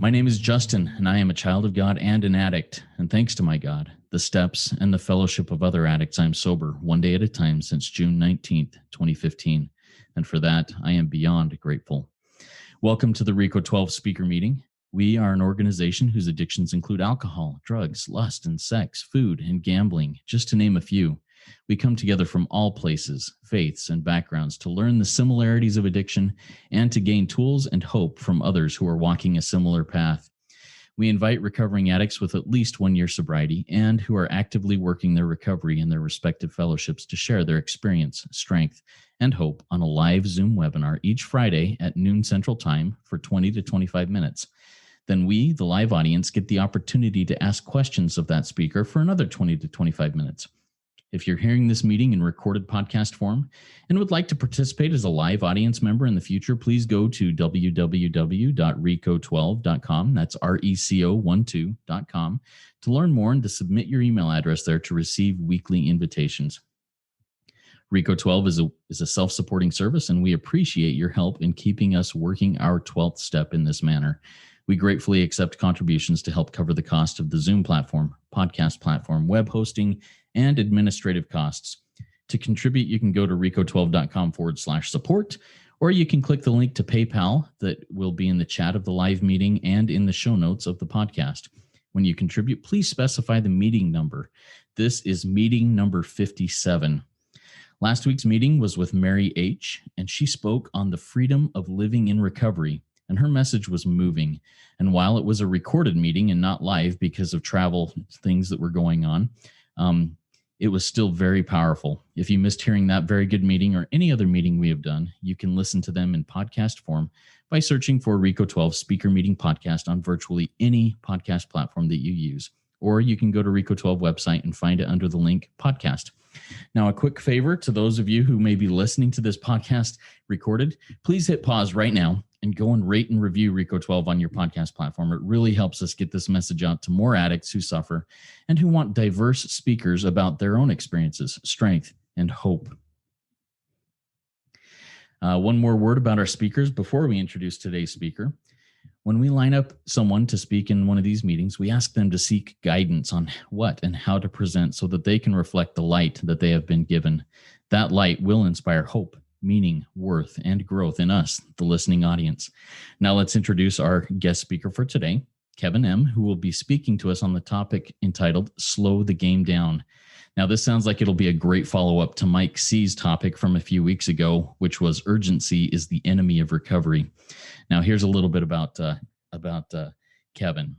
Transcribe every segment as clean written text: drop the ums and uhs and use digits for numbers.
My name is Justin, and I am a child of God and an addict. And thanks to my God, the steps, and the fellowship of other addicts, I'm sober one day at a time since June 19th, 2015. And for that, I am beyond grateful. Welcome to the RECO12 speaker meeting. We are an organization whose addictions include alcohol, drugs, lust, and sex, food, and gambling, just to name a few. We come together from all places, faiths, and backgrounds to learn the similarities of addiction and to gain tools and hope from others who are walking a similar path. We invite recovering addicts with at least 1 year sobriety and who are actively working their recovery in their respective fellowships to share their experience, strength, and hope on a live Zoom webinar each Friday at noon Central Time for 20 to 25 minutes. Then we, the live audience, get the opportunity to ask questions of that speaker for another 20 to 25 minutes. If you're hearing this meeting in recorded podcast form and would like to participate as a live audience member in the future, please go to www.RECO12.com. That's RECO12.com to learn more and to submit your email address there to receive weekly invitations. RECO12 is a self-supporting service, and we appreciate your help in keeping us working our 12th step in this manner. We gratefully accept contributions to help cover the cost of the Zoom platform, podcast platform, web hosting, and administrative costs. To contribute, you can go to RECO12.com/support, or you can click the link to PayPal that will be in the chat of the live meeting and in the show notes of the podcast. When you contribute, please specify the meeting number. This is meeting number 57. Last week's meeting was with Mary H., and she spoke on the freedom of living in recovery, and her message was moving. And while it was a recorded meeting and not live because of travel things that were going on, it was still very powerful. If you missed hearing that very good meeting or any other meeting we have done, you can listen to them in podcast form by searching for RECO12 Speaker Meeting Podcast on virtually any podcast platform that you use. Or you can go to RECO12 website and find it under the link podcast. Now, a quick favor to those of you who may be listening to this podcast recorded, please hit pause right now and go and rate and review RECO12 on your podcast platform. It really helps us get this message out to more addicts who suffer and who want diverse speakers about their own experiences, strength, and hope. One more word about our speakers before we introduce today's speaker. When we line up someone to speak in one of these meetings, we ask them to seek guidance on what and how to present so that they can reflect the light that they have been given. That light will inspire hope, meaning, worth, and growth in us, the listening audience. Now let's introduce our guest speaker for today, Kevin M., who will be speaking to us on the topic entitled Slow the Game Down. Now this sounds like it'll be a great follow-up to Mike C's topic from a few weeks ago, which was urgency is the enemy of recovery. Now here's a little bit about Kevin.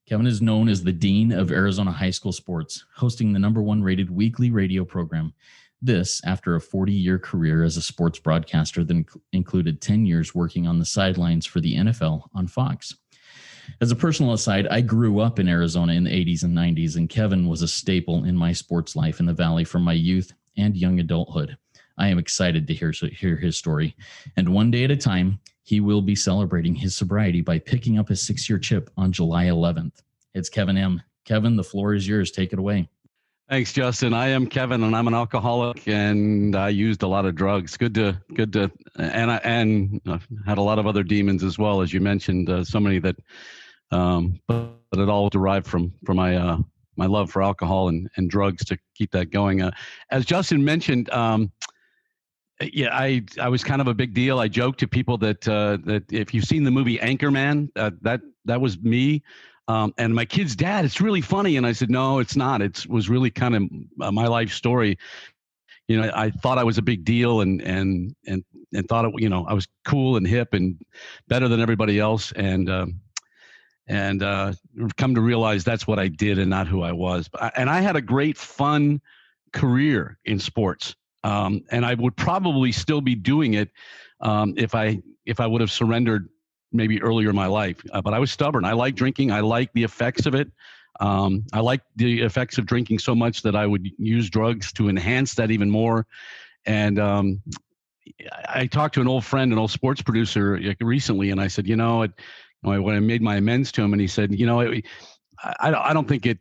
Kevin is known as the Dean of Arizona High School Sports, hosting the #1 rated weekly radio program. This after a 40-year career as a sports broadcaster that included 10 years working on the sidelines for the NFL on Fox. As a personal aside, I grew up in Arizona in the 80s and 90s, and Kevin was a staple in my sports life in the Valley from my youth and young adulthood. I am excited to hear his story. And one day at a time, he will be celebrating his sobriety by picking up his 6-year chip on July 11th. It's Kevin M. Kevin, the floor is yours. Take it away. Thanks, Justin. I am Kevin, and I'm an alcoholic, and I used a lot of drugs. And I had a lot of other demons as well, as you mentioned. So many that, but it all derived from my love for alcohol and drugs to keep that going. As Justin mentioned, I was kind of a big deal. I joke to people that if you've seen the movie Anchorman, that was me. And my kid's dad, it's really funny. And I said, no, it's not. It was really kind of my life story. You know, I thought I was a big deal and thought I was cool and hip and better than everybody else. And come to realize that's what I did and not who I was. And I had a great fun career in sports. And I would probably still be doing it if I would have surrendered maybe earlier in my life, but I was stubborn. I like drinking. I like the effects of it. I like the effects of drinking so much that I would use drugs to enhance that even more. And I talked to an old friend, an old sports producer recently, and I said, when I made my amends to him, and he said, I don't think it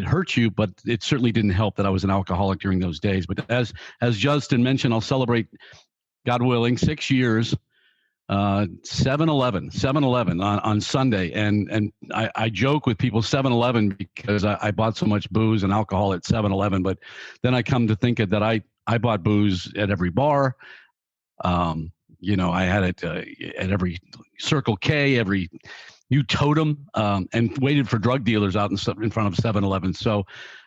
hurt you, but it certainly didn't help that I was an alcoholic during those days. But as Justin mentioned, I'll celebrate, God willing, 6 years 7-Eleven on Sunday. And I joke with people 7-Eleven because I bought so much booze and alcohol at 7-Eleven. But then I come to think of that I bought booze at every bar. I had it at every Circle K, every new totem, and waited for drug dealers out in front of 7-Eleven. So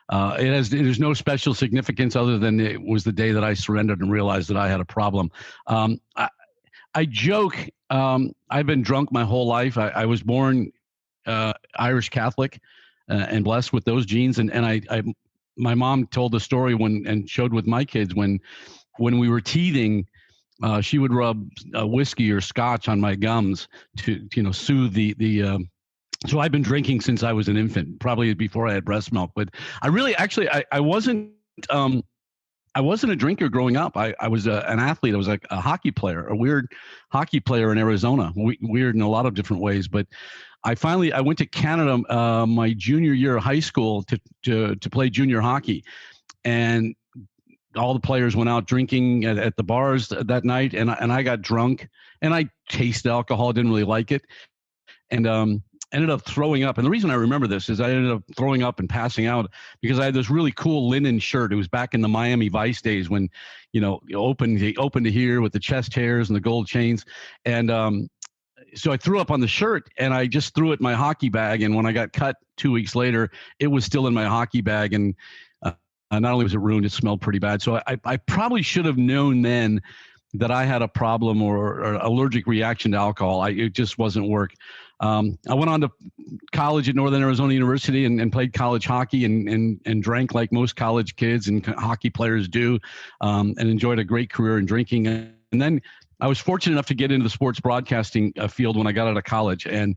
there's no special significance other than it was the day that I surrendered and realized that I had a problem. I joke, I've been drunk my whole life. I was born Irish Catholic and blessed with those genes. And my mom told the story and showed with my kids when we were teething, she would rub whiskey or scotch on my gums to soothe the so I've been drinking since I was an infant, probably before I had breast milk. But I really, actually, I wasn't a drinker growing up. I was an athlete. I was like a hockey player, a weird hockey player in Arizona. Weird in a lot of different ways. But I went to Canada my junior year of high school to play junior hockey, and all the players went out drinking at the bars that night, and I got drunk, and I tasted alcohol, didn't really like it, and ended up throwing up. And the reason I remember this is I ended up throwing up and passing out because I had this really cool linen shirt. It was back in the Miami Vice days when, open to here with the chest hairs and the gold chains. And so I threw up on the shirt, and I just threw it in my hockey bag. And when I got cut 2 weeks later, it was still in my hockey bag. And not only was it ruined, it smelled pretty bad. So I probably should have known then that I had a problem or allergic reaction to alcohol. It just wasn't work. I went on to college at Northern Arizona University and played college hockey and drank like most college kids and hockey players do, and enjoyed a great career in drinking. And then I was fortunate enough to get into the sports broadcasting field when I got out of college. And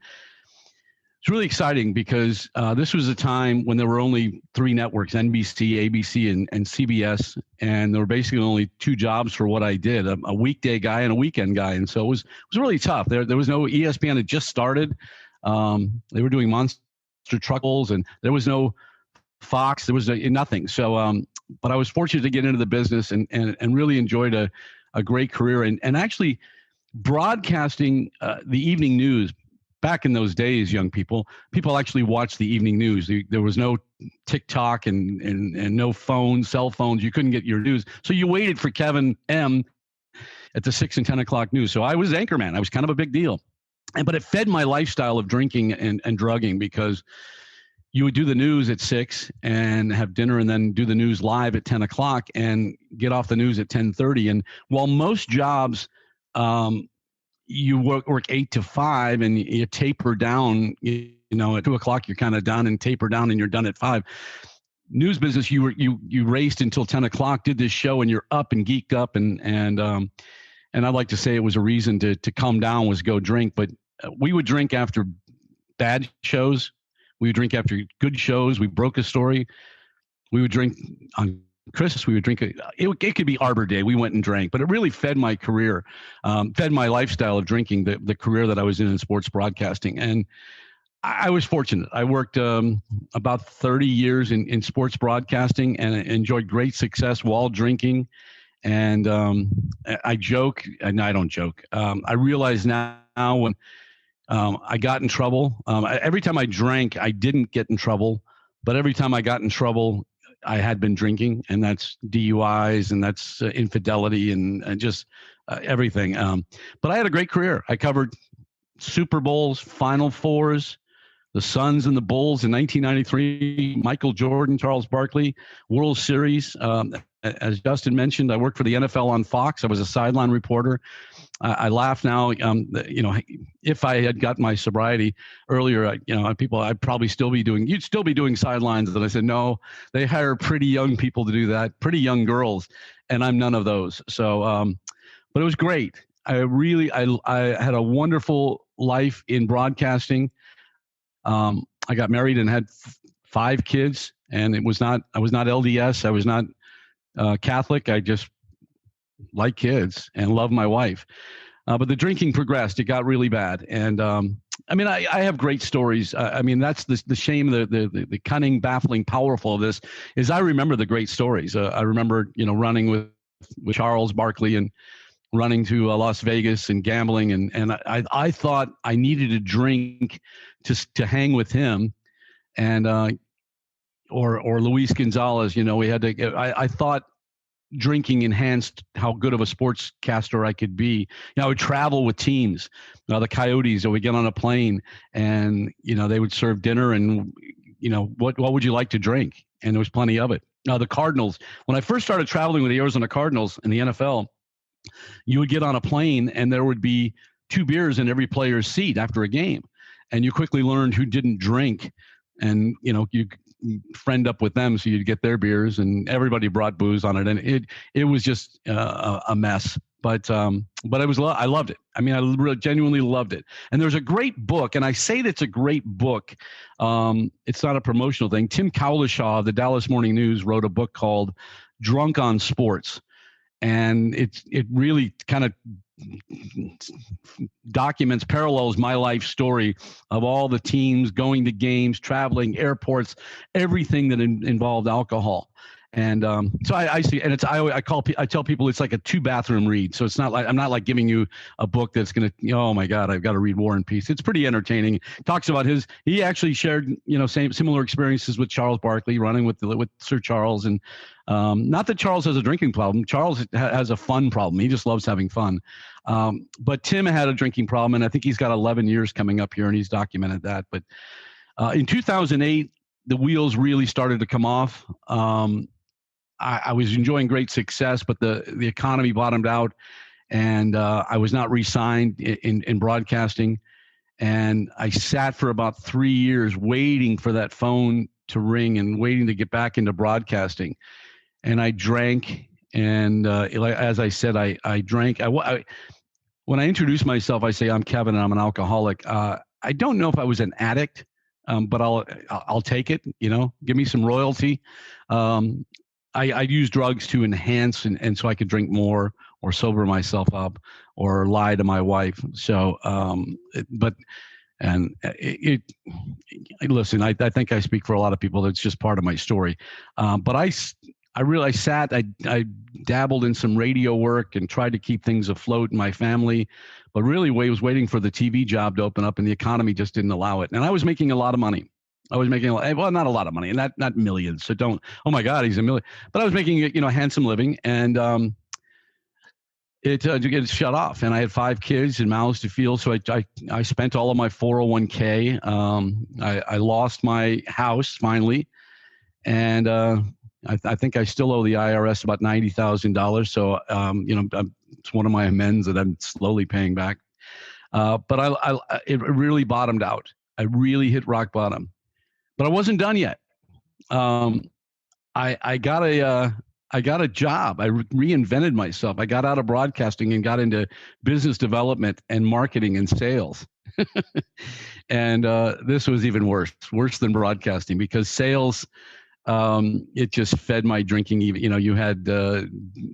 it's really exciting because this was a time when there were only 3 networks, NBC, ABC, and CBS. And there were basically only 2 jobs for what I did, a weekday guy and a weekend guy. And so it was really tough. There was no ESPN had just started. They were doing monster truckles, and there was no Fox. There was nothing. So, but I was fortunate to get into the business and really enjoyed a great career. And actually broadcasting the evening news. Back in those days, young people actually watched the evening news. There was no TikTok and no cell phones. You couldn't get your news. So you waited for Kevin M. at the 6 and 10 o'clock news. So I was anchorman. I was kind of a big deal. But it fed my lifestyle of drinking and drugging because you would do the news at 6 and have dinner and then do the news live at 10 o'clock and get off the news at 10:30. And while most jobs, you work 8 to 5 and you taper down, at 2 o'clock, you're kind of done and taper down and you're done at 5. News business, you raced until 10 o'clock, did this show, and you're up and geeked up. And I like to say it was a reason to calm down was go drink. But we would drink after bad shows. We would drink after good shows. We broke a story. We would drink on Christmas. We would drink. It could be Arbor Day. We went and drank, but it really fed my career, fed my lifestyle of drinking, the career that I was in sports broadcasting. And I was fortunate. I worked about 30 years in sports broadcasting and enjoyed great success while drinking. And I joke, and I don't joke. I realize now when I got in trouble, every time I drank, I didn't get in trouble. But every time I got in trouble, I had been drinking, and that's DUIs, and that's infidelity, and just everything. But I had a great career. I covered Super Bowls, Final Fours, the Suns and the Bulls in 1993, Michael Jordan, Charles Barkley, World Series. As Justin mentioned, I worked for the NFL on Fox. I was a sideline reporter. I laugh now. If I had got my sobriety earlier, I'd probably still be doing. You'd still be doing sidelines. And I said, no, they hire pretty young people to do that, pretty young girls, and I'm none of those. So, but it was great. I had a wonderful life in broadcasting. I got married and had 5 kids, and I was not LDS. I was not Catholic. I just like kids and love my wife. But the drinking progressed. It got really bad. And I have great stories. That's the shame, the cunning, baffling, powerful of this is I remember the great stories. I remember, running with Charles Barkley and running to Las Vegas and gambling. And I thought I needed a drink to hang with him. And, or Luis Gonzalez, we had to, I thought drinking enhanced how good of a sportscaster I could be. I would travel with teams, the Coyotes, or we get on a plane and, they would serve dinner and, what would you like to drink? And there was plenty of it. Now the Cardinals, when I first started traveling with the Arizona Cardinals in the NFL, you would get on a plane and there would be 2 beers in every player's seat after a game. And you quickly learned who didn't drink. And, you friend up with them so you'd get their beers, and everybody brought booze on it. And it was just a mess. But it was, I loved it. I mean, I really genuinely loved it. And there's a great book, and I say that's a great book. It's not a promotional thing. Tim Cowlishaw of the Dallas Morning News wrote a book called Drunk on Sports. And it really kind of parallels my life story of all the teams, going to games, traveling, airports, everything that involved alcohol. And so I see, and I tell people it's like a 2-bathroom read. So it's not like, I'm not like giving you a book that's going to, oh my God, I've got to read War and Peace. It's pretty entertaining. Talks about he actually shared, similar experiences with Charles Barkley, running with Sir Charles. And not that Charles has a drinking problem. Charles has a fun problem. He just loves having fun. But Tim had a drinking problem, and I think he's got 11 years coming up here, and he's documented that. But in 2008, the wheels really started to come off. I was enjoying great success, but the economy bottomed out, and I was not re-signed in broadcasting. And I sat for about 3 years waiting for that phone to ring and waiting to get back into broadcasting. And I drank, and as I said, I drank. When I introduce myself, I say I'm Kevin and I'm an alcoholic. I don't know if I was an addict, but I'll take it. Give me some royalty. I use drugs to enhance and so I could drink more or sober myself up or lie to my wife. So, listen, I think I speak for a lot of people. That's just part of my story. But I really sat, I dabbled in some radio work and tried to keep things afloat in my family, but really was waiting for the TV job to open up, and the economy just didn't allow it. And I was making a lot of money. I was making not a lot of money, and not millions. So don't, oh my God, he's a million. But I was making a handsome living, and it shut off. And I had 5 kids and mouths to feed. So I spent all of my 401k. I lost my house finally, and I think I still owe the IRS about $90,000. So it's one of my amends that I'm slowly paying back. But it really bottomed out. I really hit rock bottom. But I wasn't done yet. I got a job. I reinvented myself. I got out of broadcasting and got into business development and marketing and sales. And this was even worse than broadcasting, because sales, it just fed my drinking. Even you had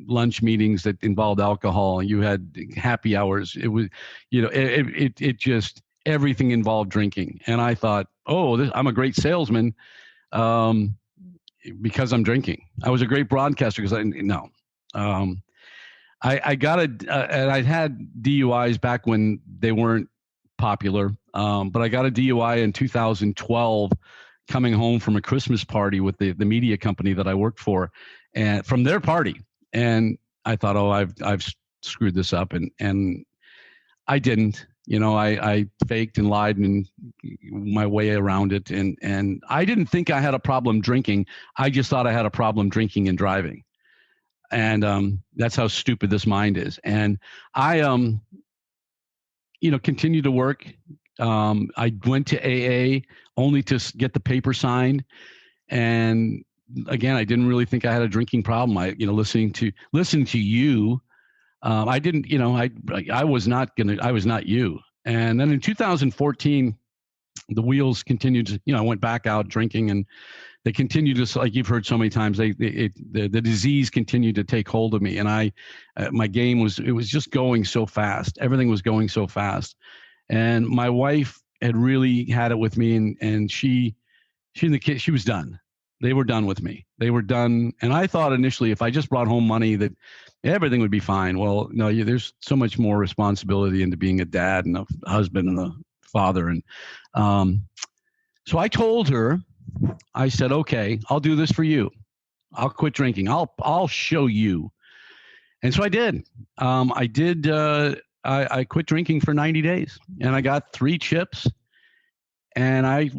lunch meetings that involved alcohol. You had happy hours. It was, it just, everything involved drinking. And I thought, I'm a great salesman because I'm drinking. I was a great broadcaster because I got and I'd had DUIs back when they weren't popular. But I got a DUI in 2012 coming home from a Christmas party with the media company that I worked for, and from their party. And I thought, I've screwed this up. And I didn't. I faked and lied and my way around it. And I didn't think I had a problem drinking. I just thought I had a problem drinking and driving. And that's how stupid this mind is. And I, continued to work. I went to AA only to get the paper signed. And again, I didn't really think I had a drinking problem. Listening to you, I didn't, I was not you. And then in 2014, the wheels continued to, I went back out drinking, and they continued to, like you've heard so many times, the disease continued to take hold of me. And my game was just going so fast. Everything was going so fast. And my wife had really had it with me, and she and the kids, she was done. They were done with me. They were done. And I thought initially, if I just brought home money, that everything would be fine. Well, no, there's so much more responsibility into being a dad and a husband and a father. And so I told her, I said, okay, I'll do this for you. I'll quit drinking. I'll show you. And so I did. I quit drinking for 90 days, and I got 3 chips. And I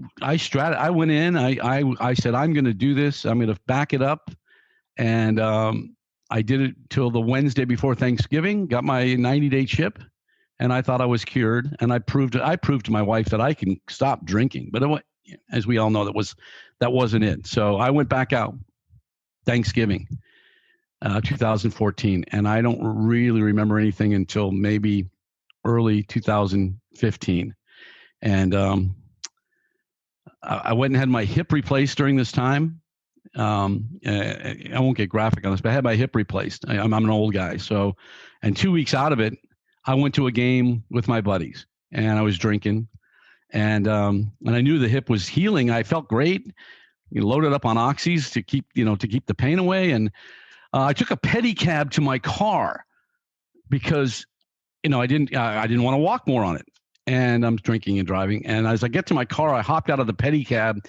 went in. I said, I'm going to do this. I'm going to back it up. And I did it till the Wednesday before Thanksgiving. Got my 90-day chip, and I thought I was cured. And I proved to my wife that I can stop drinking. But as we all know, that wasn't it. So I went back out Thanksgiving, 2014, and I don't really remember anything until maybe early 2015. And I went and had my hip replaced during this time. I won't get graphic on this, but I had my hip replaced. I'm an old guy. So, and 2 weeks out of it, I went to a game with my buddies, and I was drinking, and I knew the hip was healing. I felt great. Loaded up on oxys to keep the pain away. And I took a pedicab to my car because, I didn't want to walk more on it. And I'm drinking and driving. And as I get to my car, I hopped out of the pedicab,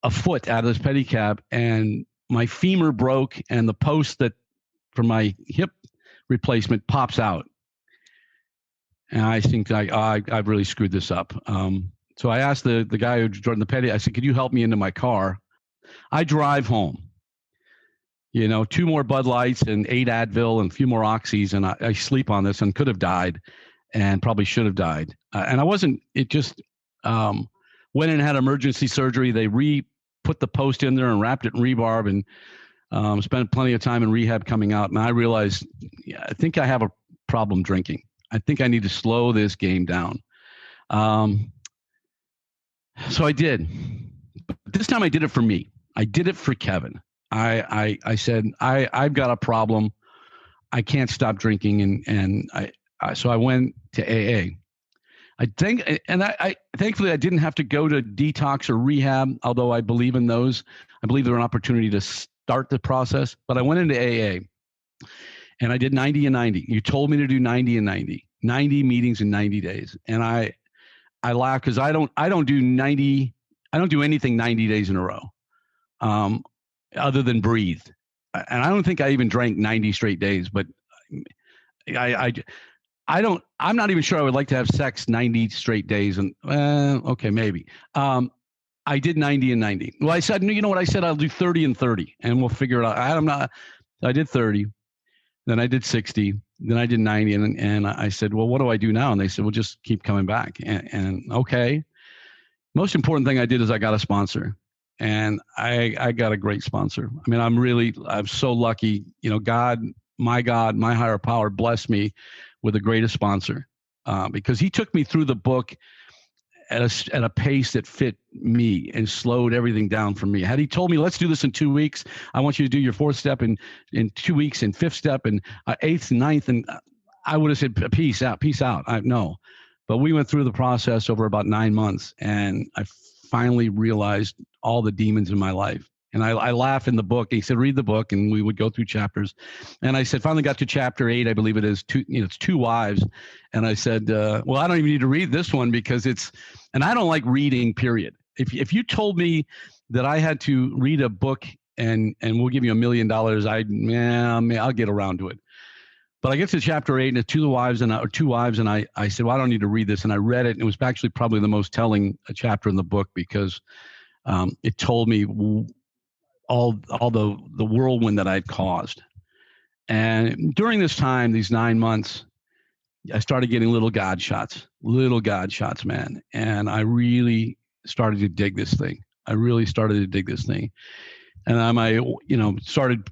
a foot out of this pedicab, and my femur broke, and the post that for my hip replacement pops out. And I think I've really screwed this up. So I asked the guy who drove the pedicab, I said, could you help me into my car? I drive home, 2 more Bud Lights and 8 Advil and a few more Oxys, and I sleep on this and could have died and probably should have died. And I wasn't, it just went in and had emergency surgery. They put the post in there and wrapped it in rebarb, and spent plenty of time in rehab coming out. And I realized, I think I have a problem drinking. I think I need to slow this game down. So I did. But this time I did it for me. I did it for Kevin. I said, I've got a problem. I can't stop drinking. And so I went to AA. I thankfully I didn't have to go to detox or rehab, although I believe in those. I believe they're an opportunity to start the process. But I went into AA, and I did 90 and 90. You told me to do 90 and 90 meetings in 90 days. And I laugh because I don't do anything 90 days in a row, other than breathe. And I don't think I even drank 90 straight days, but I'm not even sure I would like to have sex 90 straight days. And okay, maybe. I did 90 and 90. Well, I said, you know what I said? I'll do 30 and 30, and we'll figure it out. I did 30, then I did 60, then I did 90. And I said, well, what do I do now? And they said, well, just keep coming back. And okay. Most important thing I did is I got a sponsor, and I got a great sponsor. I mean, I'm so lucky, God, my higher power blessed me with the greatest sponsor, because he took me through the book at a pace that fit me and slowed everything down for me. Had he told me, let's do this in 2 weeks, I want you to do your 4th step in 2 weeks, and 5th step and 8th and 9th, and I would have said, peace out. No. But we went through the process over about 9 months, and I finally realized all the demons in my life. And I laugh in the book. He said, read the book, and we would go through chapters. And I said, finally got to chapter 8, I believe it is, it's 2 wives. And I said, well, I don't even need to read this one because and I don't like reading, period. If you told me that I had to read a book and we'll give you $1 million, I'll get around to it. But I get to chapter 8, and it's 2 wives, and I said, well, I don't need to read this. And I read it, and it was actually probably the most telling chapter in the book, because it told me all the whirlwind that I'd caused. And during this time, these 9 months, I started getting little God shots, man. And I really started to dig this thing. And I started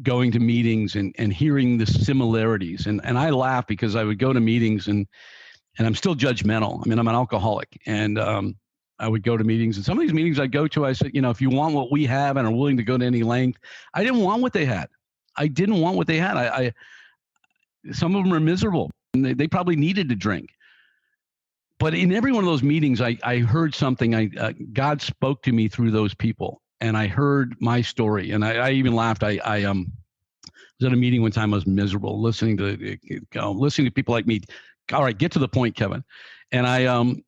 going to meetings and hearing the similarities. And I laugh because I would go to meetings and I'm still judgmental. I mean, I'm an alcoholic, and I would go to meetings, and some of these meetings I go to, I said, if you want what we have and are willing to go to any length. I didn't want what they had. Some of them are miserable, and they probably needed to drink. But in every one of those meetings, I heard something. God spoke to me through those people, and I heard my story. And I even laughed. I was at a meeting one time. I was miserable listening to people like me. All right, get to the point, Kevin. And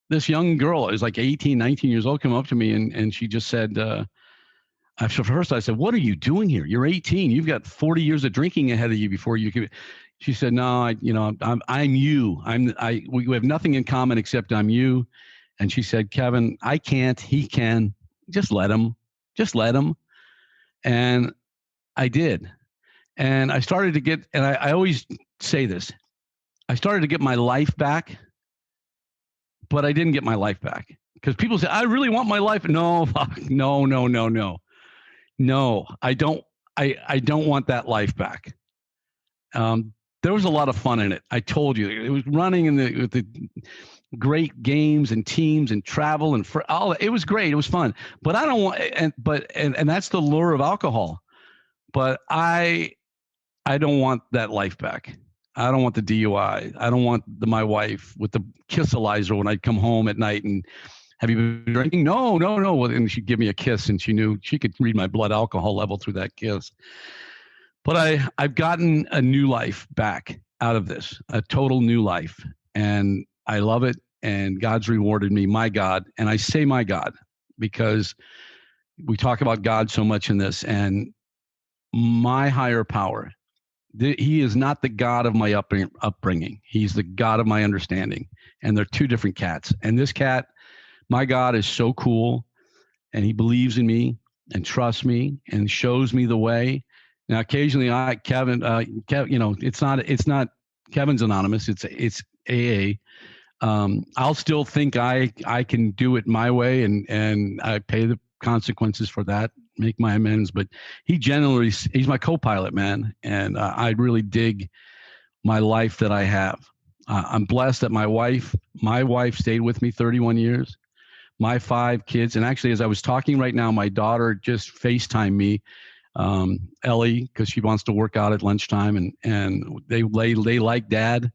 this young girl is like 18, 19 years old, come up to me, and she just said, first I said, "What are you doing here? You're 18. You've got 40 years of drinking ahead of you before you can." She said, "No, I'm you. We have nothing in common except I'm you." And she said, "Kevin, I can't. He can. Just let him. Just let him." And I did. And I started to get, and I always say this, I started to get my life back, but I didn't get my life back because people say, "I really want my life." No, no, no, no, no, no. I don't want that life back. There was a lot of fun in it. I told you, it was running with the great games and teams and travel and for all. It was great. It was fun. But I don't want, and that's the lure of alcohol. But I don't want that life back. I don't want the DUI. I don't want my wife with the kissalizer when I'd come home at night and, "Have you been drinking?" No, no, no. And she'd give me a kiss, and she knew she could read my blood alcohol level through that kiss. But I've gotten a new life back out of this, a total new life. And I love it. And God's rewarded me, my God. And I say my God because we talk about God so much in this. And my higher power, he is not the God of my upbringing. He's the God of my understanding. And they're two different cats. And this cat, my God, is so cool. And he believes in me and trusts me and shows me the way. Now, occasionally, Kevin, it's not Kevin's Anonymous. It's AA. I'll still think I can do it my way, and I pay the consequences for that, make my amends. But he's my co-pilot, man, and I really dig my life that I have. I'm blessed that my wife stayed with me 31 years. My 5 kids, and actually, as I was talking right now, my daughter just FaceTimed me. Ellie, because she wants to work out at lunchtime, and they like Dad,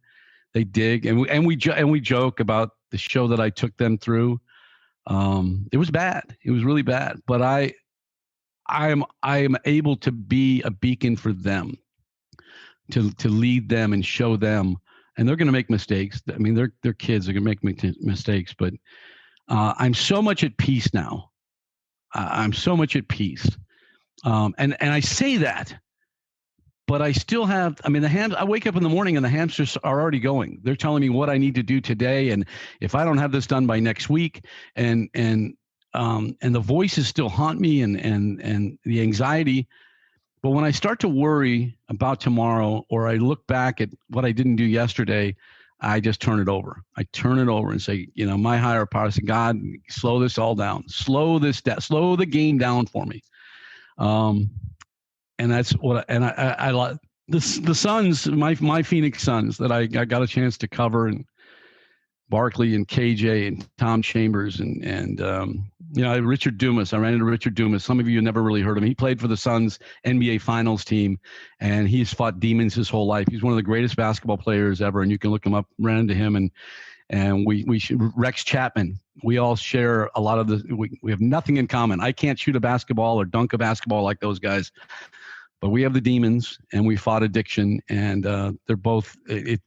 they dig, and we joke about the show that I took them through. It was bad, it was really bad, but I am able to be a beacon for them, to lead them and show them, and they're going to make mistakes. I mean, they're kids, they're going to make mistakes, but I'm so much at peace now. I'm so much at peace. And I say that, but I still have, I wake up in the morning and the hamsters are already going. They're telling me what I need to do today. And if I don't have this done by next week, and the voices still haunt me and the anxiety. But when I start to worry about tomorrow, or I look back at what I didn't do yesterday, I just turn it over. I turn it over and say, my higher power, say, "God, slow this all down, slow the game down for me." And that's what, and I like the Suns, my Phoenix Suns that I got a chance to cover, and Barkley and KJ and Tom Chambers and Richard Dumas. I ran into Richard Dumas. Some of you never really heard of him. He played for the Suns NBA Finals team, and he's fought demons his whole life. He's one of the greatest basketball players ever, and you can look him up. Ran into him, and we Rex Chapman. We all share a lot of we have nothing in common. I can't shoot a basketball or dunk a basketball like those guys, but we have the demons, and we fought addiction, and they're both.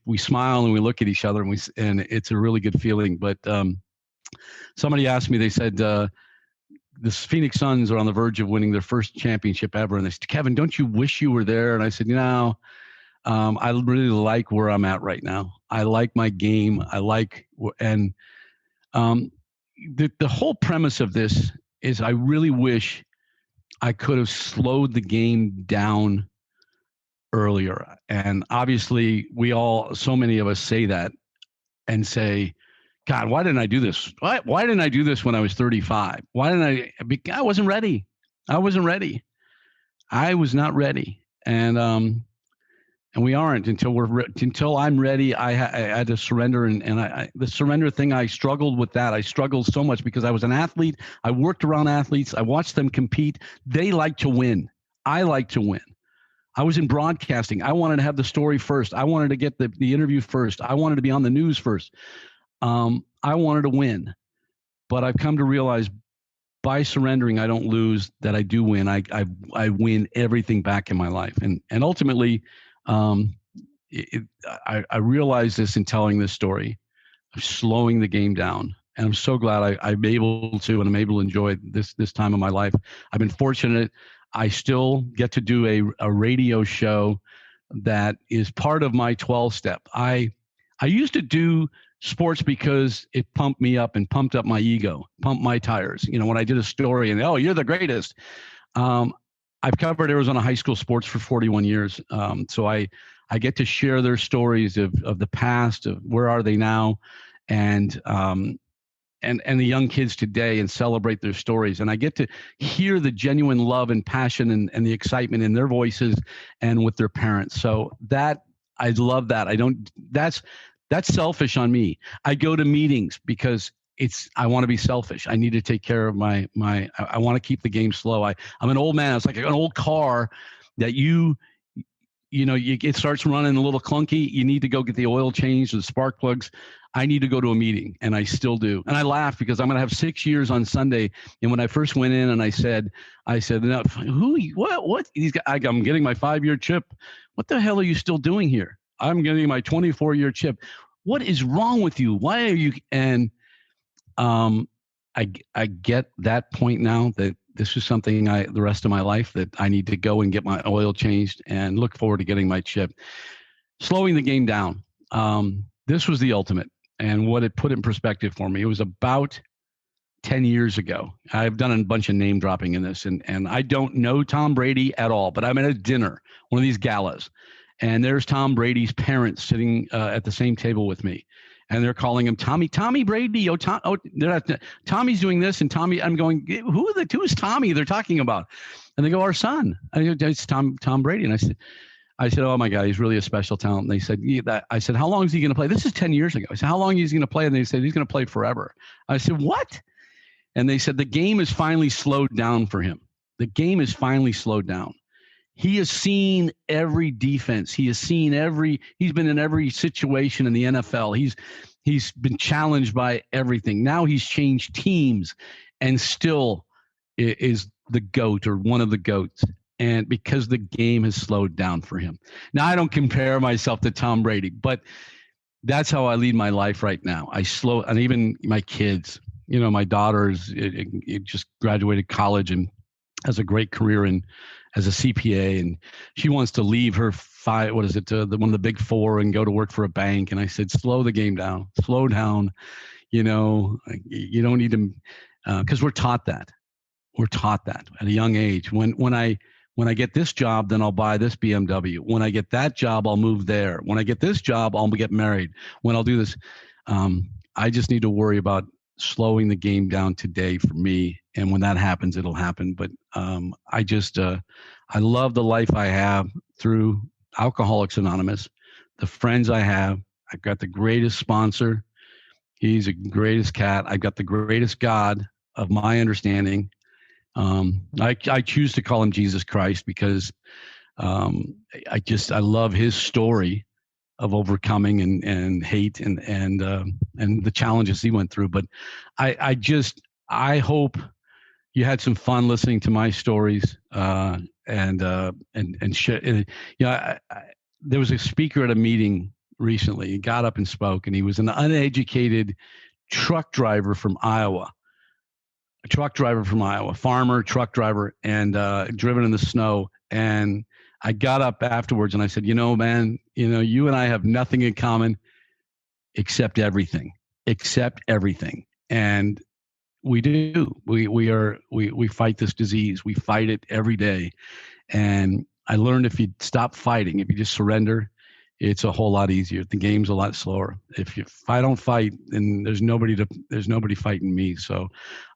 We smile and we look at each other, and it's a really good feeling. But somebody asked me, they said, the Phoenix Suns are on the verge of winning their first championship ever, and they said, "Kevin, don't you wish you were there?" And I said, "No, I really like where I'm at right now. I like my game. And the whole premise of this is I really wish I could have slowed the game down earlier." And obviously so many of us say that and say, "God, why didn't I do this? Why didn't I do this when I was 35? Why didn't I wasn't ready. I wasn't ready. I was not ready." And we aren't until I'm ready. I had to surrender, and the surrender thing, I struggled with that. I struggled so much because I was an athlete. I worked around athletes. I watched them compete. They like to win. I like to win. I was in broadcasting. I wanted to have the story first. I wanted to get the interview first. I wanted to be on the news first. I wanted to win, but I've come to realize by surrendering, I don't lose, that I do win. I win everything back in my life. And ultimately, um, I realize this in telling this story of slowing the game down. And I'm so glad I'm able to, and I'm able to enjoy this time of my life. I've been fortunate. I still get to do a radio show that is part of my 12 step. I used to do sports because it pumped me up and pumped up my ego, pumped my tires. When I did a story and, oh, you're the greatest. I've covered Arizona high school sports for 41 years. So I get to share their stories of the past, of where are they now, and the young kids today, and celebrate their stories. And I get to hear the genuine love and passion and the excitement in their voices and with their parents. So that, I love that. That's selfish on me. I go to meetings because I want to be selfish. I need to take care of I want to keep the game slow. I'm an old man. It's like an old car that it starts running a little clunky. You need to go get the oil changed or the spark plugs. I need to go to a meeting, and I still do. And I laugh because I'm going to have 6 years on Sunday. And when I first went in and I said, no, what? I'm getting my 5-year chip. What the hell are you still doing here? I'm getting my 24-year chip. What is wrong with you? Why are you? And I get that point now, that this is something the rest of my life, that I need to go and get my oil changed, and look forward to getting my chip. Slowing the game down. This was the ultimate, and what it put in perspective for me. It was about 10 years ago. I've done a bunch of name dropping in this, and I don't know Tom Brady at all, but I'm at a dinner, one of these galas, and there's Tom Brady's parents sitting at the same table with me. And they're calling him Tommy Brady. Tommy's doing this, and Tommy. I'm going, who is Tommy they're talking about? And they go, our son. I go, it's Tom Brady. And I said, oh my God, he's really a special talent. And they said, I said, how long is he going to play? This is 10 years ago. I said, how long is he going to play? And they said, he's going to play forever. I said, what? And they said, the game is finally slowed down for him. The game is finally slowed down. He has seen every defense. He's been in every situation in the NFL. He's been challenged by everything. Now he's changed teams and still is the GOAT, or one of the GOATs. And because the game has slowed down for him. Now, I don't compare myself to Tom Brady, but that's how I lead my life right now. And even my kids, my daughter's just graduated college and has a great career as a CPA, and she wants to leave her one of the big four and go to work for a bank. And I said, slow the game down, slow down. You don't need to, because we're taught that at a young age. When I get this job, then I'll buy this BMW. When I get that job, I'll move there. When I get this job, I'll get married. When I'll do this, I just need to worry about slowing the game down today for me. And when that happens, it'll happen. But I love the life I have through Alcoholics Anonymous, the friends I have. I've got the greatest sponsor. He's the greatest cat. I've got the greatest God of my understanding. I choose to call him Jesus Christ because I love his story of overcoming and hate and the challenges he went through. But I hope you had some fun listening to my stories and share. There was a speaker at a meeting recently. He got up and spoke, and he was an uneducated truck driver from Iowa. Farmer, truck driver, and driven in the snow. And I got up afterwards and I said, man, you and I have nothing in common except everything. And we do. We fight this disease. We fight it every day. And I learned if you stop fighting, if you just surrender, it's a whole lot easier. The game's a lot slower. If I don't fight, then there's nobody fighting me. So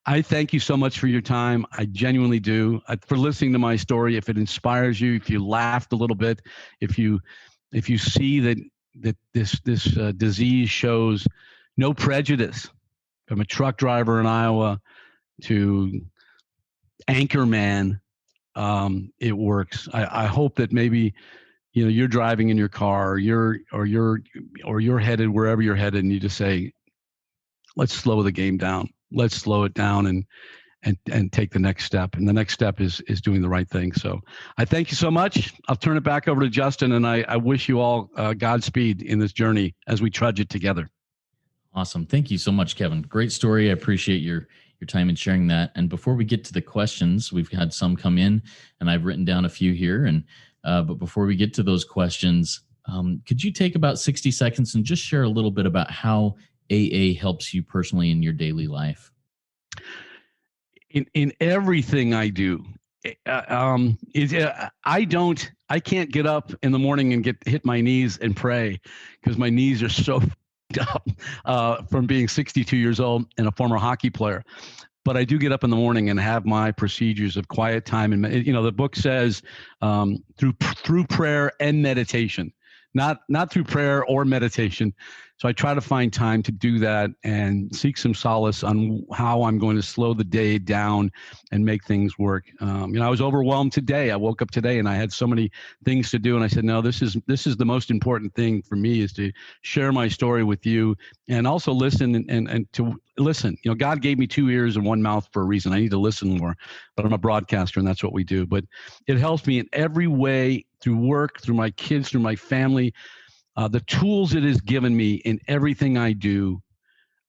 I thank you so much for your time. I genuinely do. For listening to my story. If it inspires you, if you laughed a little bit, if you see that this disease shows no prejudice, from a truck driver in Iowa to anchor man, it works. I hope that maybe you're driving in your car, or you're headed wherever you're headed, and you just say, let's slow the game down. Let's slow it down and take the next step. And the next step is doing the right thing. So I thank you so much. I'll turn it back over to Justin, and I wish you all Godspeed in this journey as we trudge it together. Awesome. Thank you so much, Kevin. Great story. I appreciate your time in sharing that. And before we get to the questions, we've had some come in, and I've written down a few here. And but before we get to those questions, could you take about 60 seconds and just share a little bit about how AA helps you personally in your daily life? In everything I do, I can't get up in the morning and hit my knees and pray, because my knees are so up from being 62 years old and a former hockey player. But I do get up in the morning and have my procedures of quiet time. And, the book says through prayer and meditation, not through prayer or meditation. So I try to find time to do that and seek some solace on how I'm going to slow the day down and make things work. I was overwhelmed today. I woke up today and I had so many things to do. And I said, no, this is the most important thing for me, is to share my story with you and also listen and to listen. God gave me 2 ears and 1 mouth for a reason. I need to listen more, but I'm a broadcaster and that's what we do. But it helps me in every way, through work, through my kids, through my family. The tools it has given me in everything I do,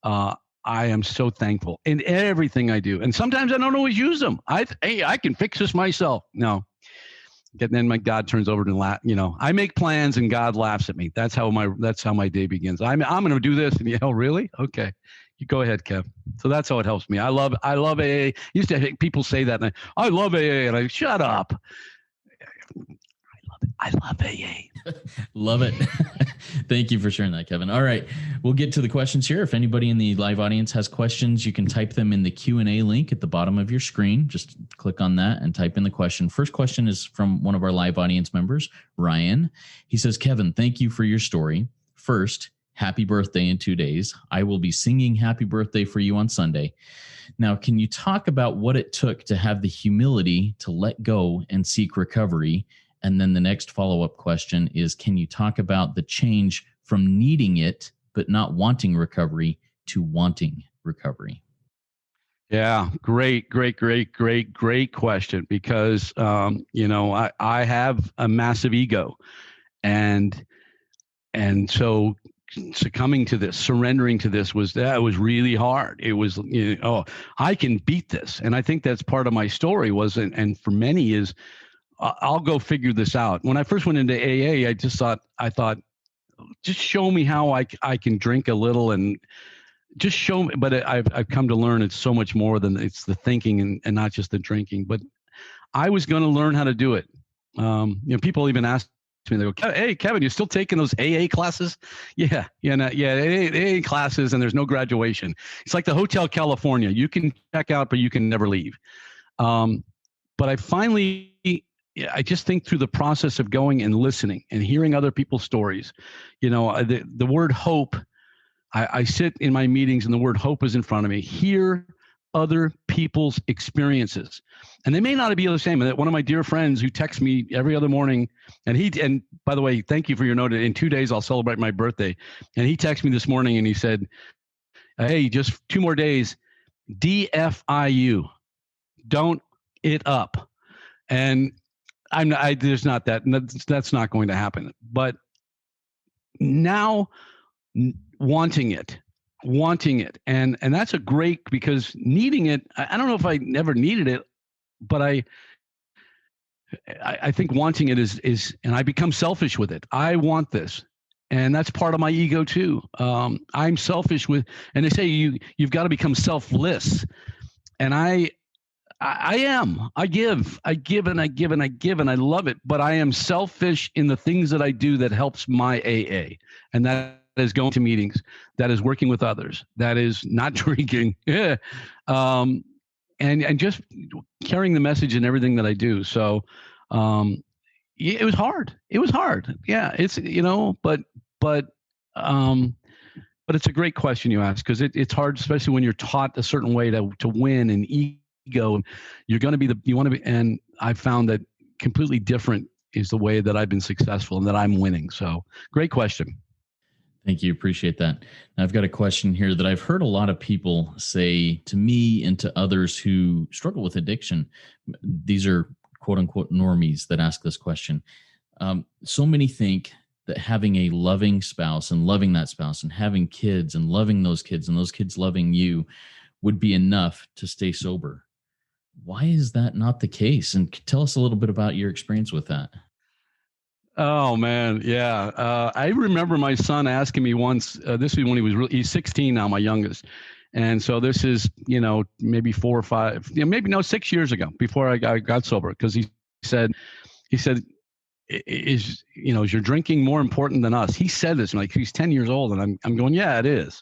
I am so thankful in everything I do. And sometimes I don't always use them. I can fix this myself. No. And then my God turns over to I make plans and God laughs at me. That's how my day begins. I'm going to do this. And really? Okay. You go ahead, Kev. So that's how it helps me. I love AA. Used to hear people say that, and I love AA, and I shut up. I love AA. Love it. Thank you for sharing that, Kevin. All right, we'll get to the questions here. If anybody in the live audience has questions, you can type them in the Q&A link at the bottom of your screen. Just click on that and type in the question. First question is from one of our live audience members, Ryan. He says, Kevin, thank you for your story. First, happy birthday in 2 days. I will be singing happy birthday for you on Sunday. Now, can you talk about what it took to have the humility to let go and seek recovery? And then the next follow-up question is, can you talk about the change from needing it but not wanting recovery to wanting recovery? Yeah, great question, because I have a massive ego, and so succumbing to this, surrendering to this was really hard. It was, I can beat this. And I think that's part of my story and for many is, I'll go figure this out. When I first went into AA, I thought, just show me how I can drink a little and just show me. But I've come to learn it's so much more than it's the thinking and not just the drinking. But I was going to learn how to do it. People even ask me, they go, hey, Kevin, you still taking those AA classes? Yeah, AA classes, and there's no graduation. It's like the Hotel California. You can check out, but you can never leave. But I just think through the process of going and listening and hearing other people's stories, the word hope, I sit in my meetings and the word hope is in front of me. Hear other people's experiences. And they may not be the same. One of my dear friends who texts me every other morning, and by the way, thank you for your note. In 2 days, I'll celebrate my birthday. And he texted me this morning and he said, hey, just 2 more days, DFIU, don't it up. And there's not that's not going to happen. But now wanting it. And that's a great, because needing it, I don't know if I never needed it, but I think wanting it is, and I become selfish with it. I want this. And that's part of my ego too. I'm selfish and they say you've got to become selfless. And I am. I give and I give and I give, and I love it. But I am selfish in the things that I do that helps my AA. And that is going to meetings. That is working with others. That is not drinking. Yeah. And just carrying the message in everything that I do. So it was hard. Yeah. It's, but it's a great question you ask, because it's hard, especially when you're taught a certain way to win and ego. You're going to be you want to be, and I've found that completely different is the way that I've been successful and that I'm winning. So great question. Thank you. Appreciate that. Now, I've got a question here that I've heard a lot of people say to me and to others who struggle with addiction. These are quote unquote normies that ask this question. So many think that having a loving spouse and loving that spouse and having kids and loving those kids and those kids loving you would be enough to stay sober. Why is that not the case? And tell us a little bit about your experience with that. Oh man, yeah. I remember my son asking me once. This was when he's 16 now, my youngest, and so this is maybe 4 or 5, maybe no 6 years ago before I got sober, because said he said is your drinking more important than us? He said this, like he's 10 years old, and I'm going, yeah, it is.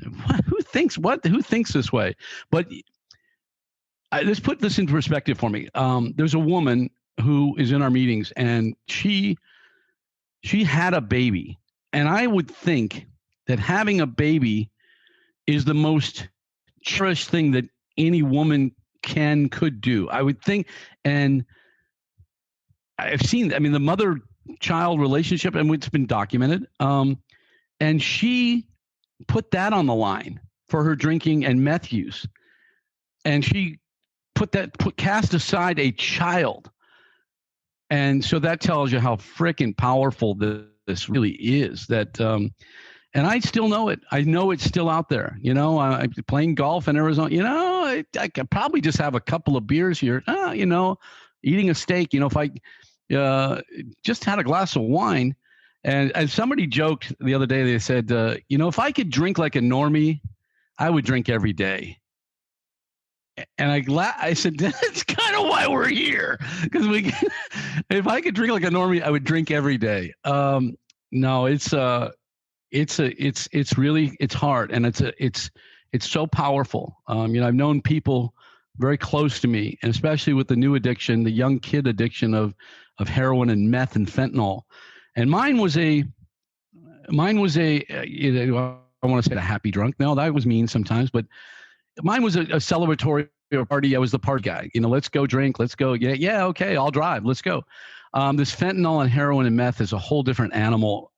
Who thinks this way? But let's put this into perspective for me. There's a woman who is in our meetings, and she had a baby, and I would think that having a baby is the most cherished thing that any woman could do. I would think, and I've seen, the mother-child relationship, and it's been documented, and she put that on the line for her drinking and meth use, and she cast aside a child. And so that tells you how freaking powerful this really is. That, and I still know it. I know it's still out there. I'm playing golf in Arizona. I could probably just have a couple of beers here. Eating a steak. If I just had a glass of wine, and somebody joked the other day. They said, if I could drink like a normie, I would drink every day. And I said, that's kind of why we're here, because if I could drink like a normie, I would drink every day. No, it's hard, and it's so powerful. I've known people very close to me, and especially with the new addiction, the young kid addiction of heroin and meth and fentanyl. And mine was a I want to say a happy drunk. No, that was mean sometimes, but mine was a celebratory party. I was the party guy. Let's go drink. Let's go. Yeah. Okay. I'll drive. Let's go. This fentanyl and heroin and meth is a whole different animal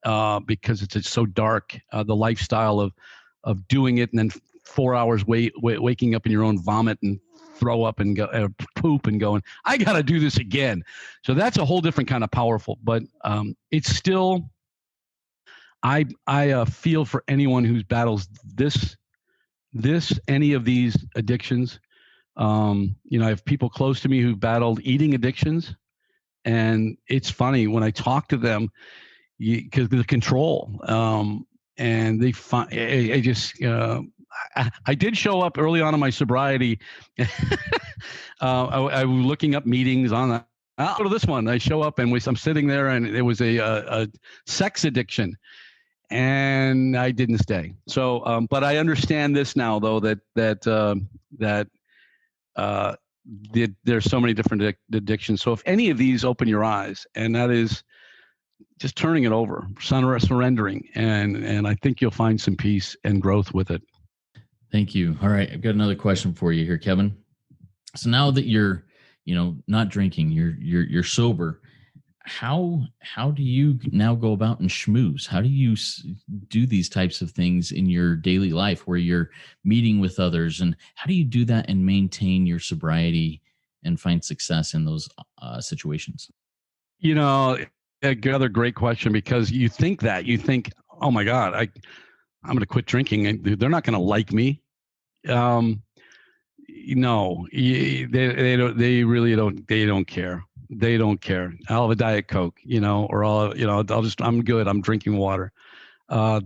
because it's so dark. The lifestyle of doing it, and then 4 hours waking up in your own vomit and throw up and go poop and going, I got to do this again. So that's a whole different kind of powerful. But it's still, I feel for anyone who battles any of these addictions. I have people close to me who've battled eating addictions, and it's funny when I talk to them because the control, and they find, I did show up early on in my sobriety. I was looking up meetings on that. I'll go to this one. I show up and I'm sitting there, and it was a sex addiction. And I didn't stay. So, but I understand this now, though, that there's so many different addictions. So if any of these open your eyes, and that is just turning it over, surrendering, and I think you'll find some peace and growth with it. Thank you. All right, I've got another question for you here, Kevin. So now that you're, not drinking, you're sober. How do you now go about and schmooze? How do you do these types of things in your daily life where you're meeting with others? And how do you do that and maintain your sobriety and find success in those situations? Another great question, because you think, oh my God, I'm going to quit drinking and they're not going to like me. No, they don't. They really don't. They don't care. They don't care. I'll have a Diet Coke, or I'm good. I'm drinking water.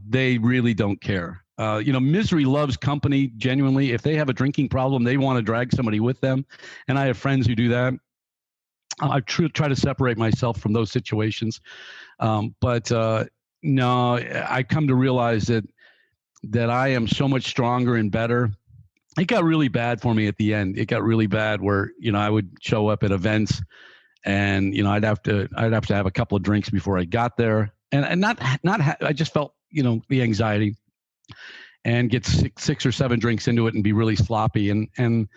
They really don't care. Misery loves company, genuinely. If they have a drinking problem, they want to drag somebody with them. And I have friends who do that. I try to separate myself from those situations. But no, I come to realize that I am so much stronger and better. It got really bad for me at the end. It got really bad where, I would show up at events, and I'd have to have a couple of drinks before I got there, and I just felt the anxiety, and get six or seven drinks into it and be really sloppy, and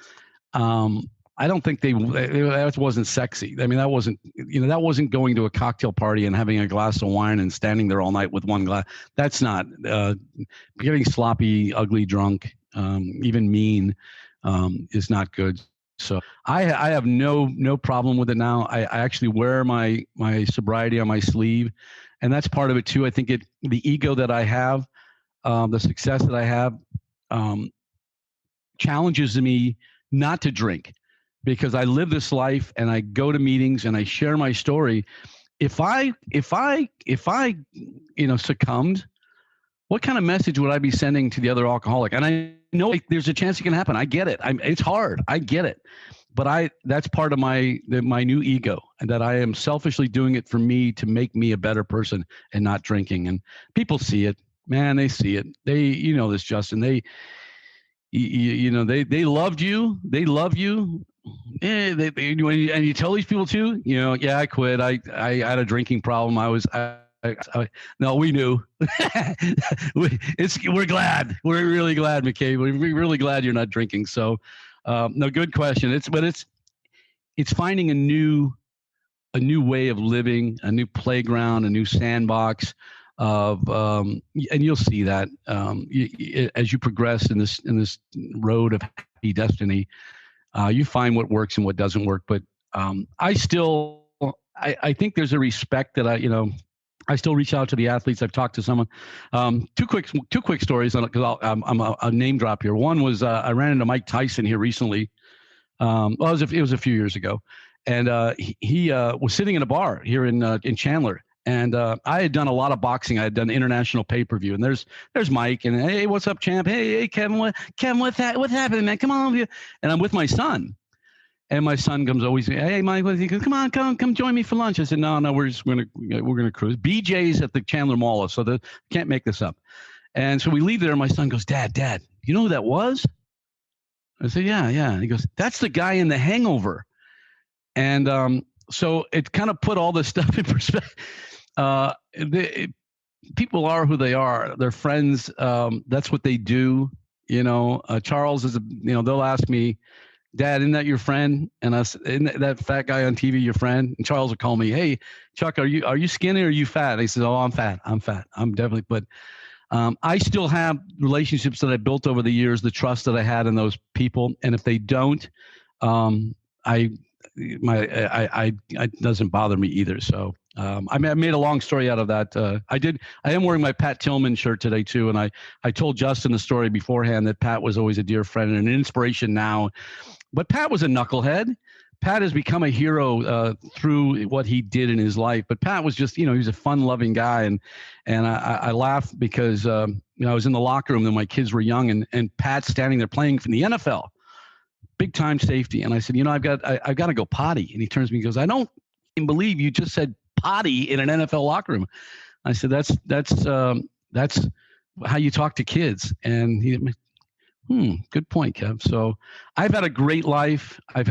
I don't think that wasn't sexy. I mean, that wasn't going to a cocktail party and having a glass of wine and standing there all night with one glass. That's not getting sloppy, ugly, drunk, even mean, is not good. So I have no problem with it now. I actually wear my sobriety on my sleeve, and that's part of it too. I think the ego that I have, the success that I have, challenges me not to drink, because I live this life and I go to meetings and I share my story. If I succumbed, what kind of message would I be sending to the other alcoholic? And I know there's a chance it can happen. I get it. It's hard. I get it. But that's part of my new ego, and that I am selfishly doing it for me to make me a better person and not drinking. And people see it, man. They see it. This, Justin, they loved you. They love you. And you tell these people too, yeah, I quit. I had a drinking problem. No, we knew. We're glad. We're really glad, McCabe. We're really glad you're not drinking. So, no, good question. It's finding a new way of living, a new playground, a new sandbox of, and you'll see that as you progress in this road of happy destiny, you find what works and what doesn't work. But I think there's a respect that I still reach out to the athletes. I've talked to someone. Two quick stories, because I'm a name drop here. One was I ran into Mike Tyson here recently. It was a few years ago, and he was sitting in a bar here in Chandler. And I had done a lot of boxing. I had done international pay-per-view, and there's Mike, and hey, what's up, champ? Hey, Kevin, what's happening, man? Come on, and I'm with my son. And my son comes always, hey, Mike, he goes, come join me for lunch. I said, no, we're gonna cruise. BJ's at the Chandler Mall, so can't make this up. And so we leave there, and my son goes, Dad, you know who that was? I said, yeah. And he goes, that's the guy in The Hangover. And so it kind of put all this stuff in perspective. People are who they are. They're friends. That's what they do. Charles is they'll ask me, Dad, isn't that your friend? And isn't that fat guy on TV your friend? And Charles will call me, hey, Chuck, are you skinny or are you fat? And he says, oh, I'm fat. I'm definitely, but I still have relationships that I built over the years, the trust that I had in those people. And if they don't, it doesn't bother me either. So I made a long story out of that. I am wearing my Pat Tillman shirt today too. And I told Justin the story beforehand that Pat was always a dear friend and an inspiration now. But Pat was a knucklehead. Pat has become a hero through what he did in his life. But Pat was just, he was a fun-loving guy. And I laugh because I was in the locker room when my kids were young, and Pat's standing there playing for the NFL, big time safety. And I said, I've got to go potty. And he turns to me and goes, I don't believe you just said potty in an NFL locker room. I said, that's how you talk to kids. And he, good point, Kev. So I've had a great life. I've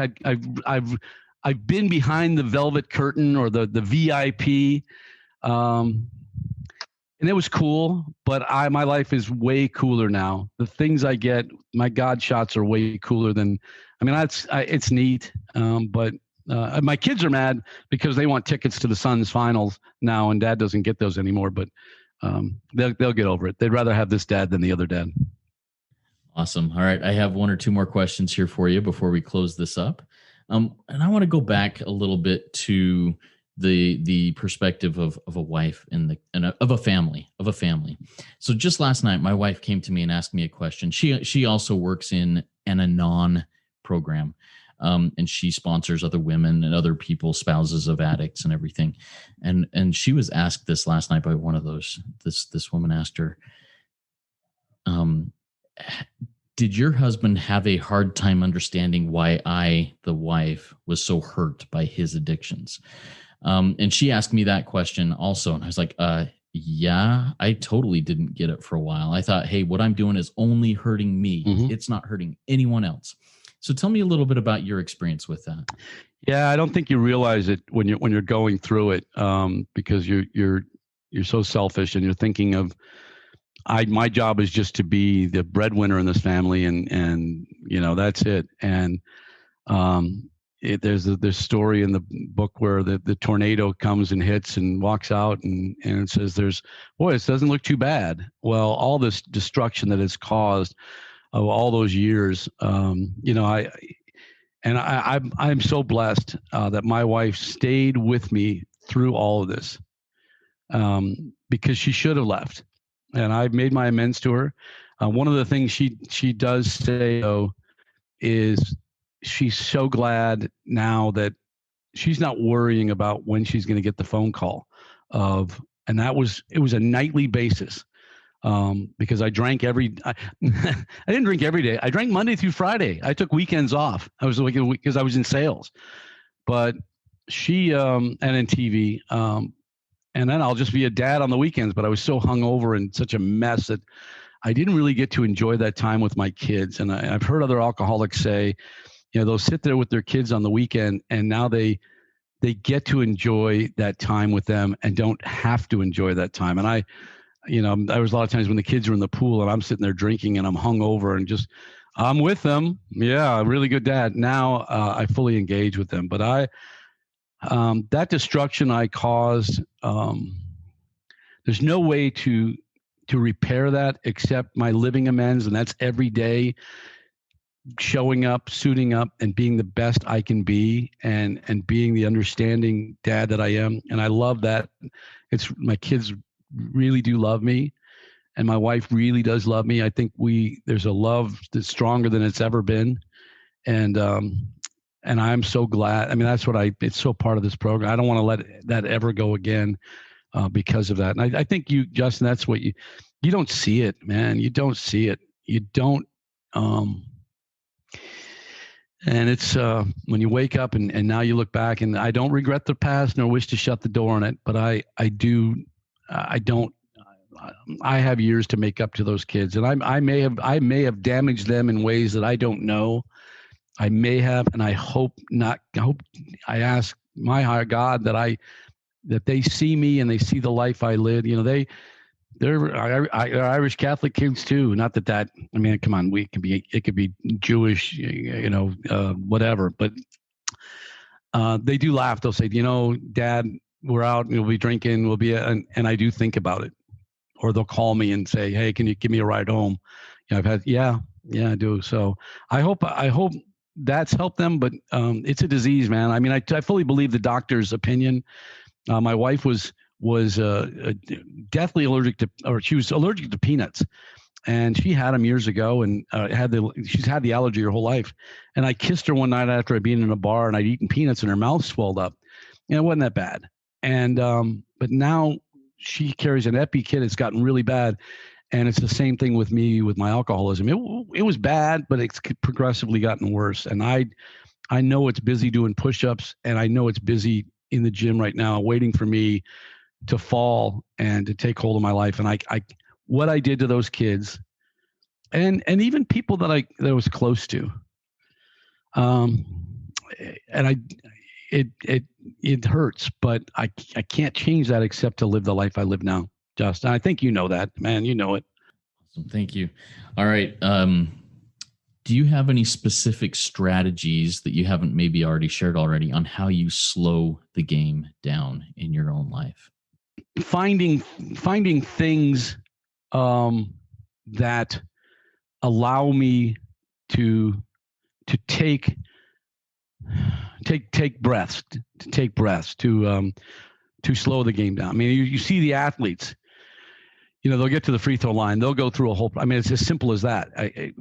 been behind the velvet curtain or the VIP. And it was cool, but my life is way cooler now. The things I get, my God shots are way cooler than, it's neat. But my kids are mad because they want tickets to the Suns finals now, and Dad doesn't get those anymore, but they'll get over it. They'd rather have this dad than the other dad. Awesome. All right. I have one or two more questions here for you before we close this up. And I want to go back a little bit to the perspective of a wife and of a family. So just last night, my wife came to me and asked me a question. She also works in an Anon program, and she sponsors other women and other people, spouses of addicts and everything. And she was asked this last night by one of those. This woman asked her, did your husband have a hard time understanding why I, the wife, was so hurt by his addictions? And she asked me that question also. And I was like, yeah, I totally didn't get it for a while. I thought, hey, what I'm doing is only hurting me. Mm-hmm. It's not hurting anyone else. So tell me a little bit about your experience with that. Yeah, I don't think you realize it when you're going through it, because you're so selfish and you're thinking of, my job is just to be the breadwinner in this family, and that's it. And There's this story in the book where the tornado comes and hits and walks out and it says this doesn't look too bad. Well, all this destruction that it's caused of all those years, I'm so blessed that my wife stayed with me through all of this, because she should have left, and I've made my amends to her. One of the things she does say, though, is she's so glad now that she's not worrying about when she's going to get the phone call and it was a nightly basis. Because I drank I didn't drink every day. I drank Monday through Friday. I took weekends off. I was like, because I was in sales, but she, and in TV, and then I'll just be a dad on the weekends, but I was so hungover and such a mess that I didn't really get to enjoy that time with my kids. And I've heard other alcoholics say, they'll sit there with their kids on the weekend and now they get to enjoy that time with them and don't have to enjoy that time. And there was a lot of times when the kids are in the pool and I'm sitting there drinking and I'm hungover and I'm with them. Yeah, really good dad. Now I fully engage with them. But that destruction I caused, there's no way to repair that except my living amends. And that's every day showing up, suiting up, and being the best I can be, and being the understanding dad that I am. And I love that. My kids really do love me, and my wife really does love me. I think there's a love that's stronger than it's ever been. And I'm so glad. I mean, it's so part of this program. I don't want to let that ever go again because of that. And I think you, Justin, that's what you don't see it, man. You don't see it. You don't, and it's when you wake up and now you look back, and I don't regret the past nor wish to shut the door on it, but I have years to make up to those kids, and I may have damaged them in ways that I don't know. I may have, and I hope not. I ask my higher God that they see me and they see the life I live. They're Irish Catholic kids too. Not that I mean, come on, it could be Jewish, whatever. But they do laugh. They'll say, Dad, we're out and we'll be drinking. And I do think about it. Or they'll call me and say, hey, can you give me a ride home? Yeah, I do. So I hope that's helped them. But it's a disease, man. I mean, I fully believe the doctor's opinion. My wife was deathly she was allergic to peanuts, and she had them years ago, and she's had the allergy her whole life. And I kissed her one night after I'd been in a bar and I'd eaten peanuts and her mouth swelled up. And it wasn't that bad. And but now she carries an epi kit. It's gotten really bad, and it's the same thing with me with my alcoholism. It was bad, but it's progressively gotten worse. And I know it's busy doing push-ups, and I know it's busy in the gym right now, waiting for me to fall and to take hold of my life. And what I did to those kids, and even people that I was close to, and it hurts, but I can't change that except to live the life I live now. Justin, I think you know that, man. You know it. Awesome. Thank you. All right. Do you have any specific strategies that you haven't maybe already shared already on how you slow the game down in your own life? Finding things that allow me to take breaths, to slow the game down. I mean, you see the athletes, they'll get to the free throw line. They'll go through it's as simple as that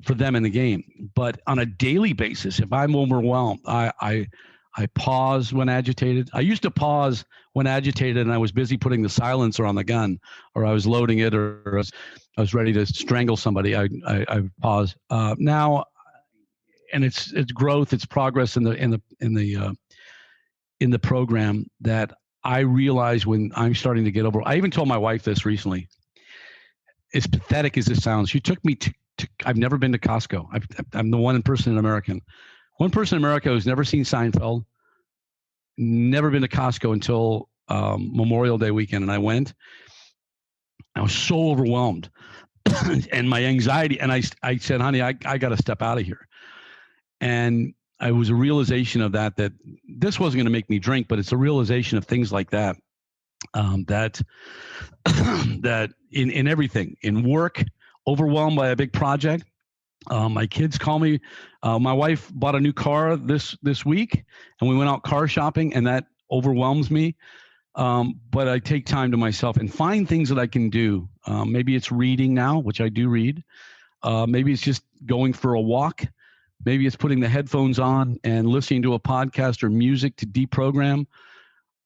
for them in the game. But on a daily basis, if I'm overwhelmed, I pause when agitated. I used to pause when agitated and I was busy putting the silencer on the gun, or I was loading it, or I was ready to strangle somebody. I pause now, and it's growth, it's progress in the program that I realize when I'm starting to get over. I even told my wife this recently. As pathetic as this sounds, she took me to I've never been to Costco. I'm the one person in America who's never seen Seinfeld, never been to Costco until Memorial Day weekend. And I went. I was so overwhelmed and my anxiety. And I said, honey, I got to step out of here. And I was a realization of that this wasn't going to make me drink, but it's a realization of things like that, that that in everything, in work, overwhelmed by a big project. My kids call me. My wife bought a new car this week, and we went out car shopping, and that overwhelms me. But I take time to myself and find things that I can do. Maybe it's reading now, which I do read. Maybe it's just going for a walk. Maybe it's putting the headphones on and listening to a podcast or music to deprogram.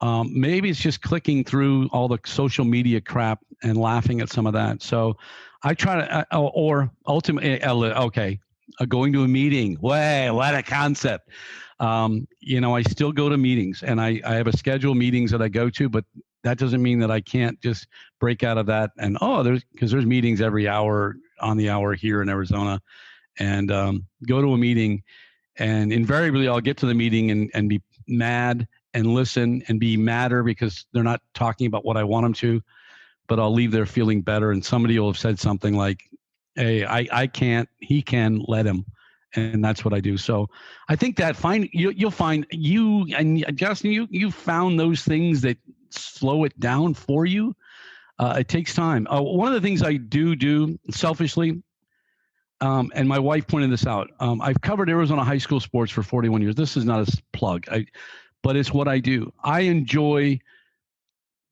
Maybe it's just clicking through all the social media crap and laughing at some of that. So I try to, or ultimately, going to a meeting. Way, what a concept. I still go to meetings, and I have a schedule of meetings that I go to, but that doesn't mean that I can't just break out of that. And there's meetings every hour on the hour here in Arizona, and go to a meeting, and invariably I'll get to the meeting and be mad and listen and be madder because they're not talking about what I want them to, but I'll leave there feeling better. And somebody will have said something like, hey, I can't, he can, let him. And that's what I do. So I think that you'll find you, and Justin, you found those things that slow it down for you. It takes time. One of the things I do selfishly, and my wife pointed this out. I've covered Arizona high school sports for 41 years. This is not a plug, but it's what I do. I enjoy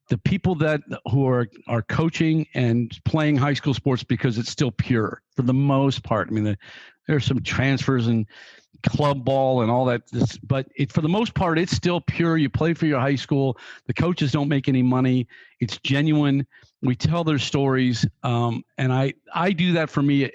the people who are coaching and playing high school sports because it's still pure for the most part. I mean, there's some transfers and club ball and all that, but for the most part, it's still pure. You play for your high school. The coaches don't make any money. It's genuine. We tell their stories, and I do that for me.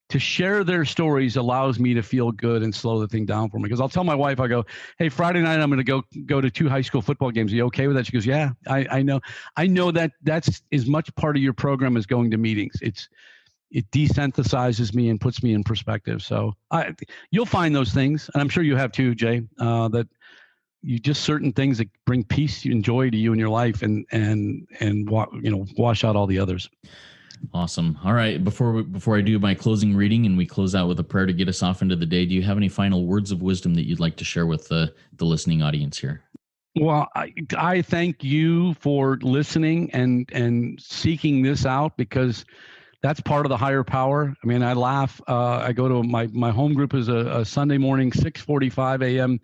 To share their stories allows me to feel good and slow the thing down for me. Because I'll tell my wife, I go, hey, Friday night I'm going to go to 2 high school football games. Are you okay with that? She goes, yeah, I know. I know that's as much part of your program as going to meetings. It desensitizes me and puts me in perspective. So you'll find those things, and I'm sure you have too, Jay, that you just certain things that bring peace and joy to you in your life and wash out all the others. Awesome. All right. Before I do my closing reading and we close out with a prayer to get us off into the day, do you have any final words of wisdom that you'd like to share with the listening audience here? Well, I thank you for listening and seeking this out, because that's part of the higher power. I mean, I laugh. I go to my home group is a Sunday morning, 6:45 a.m.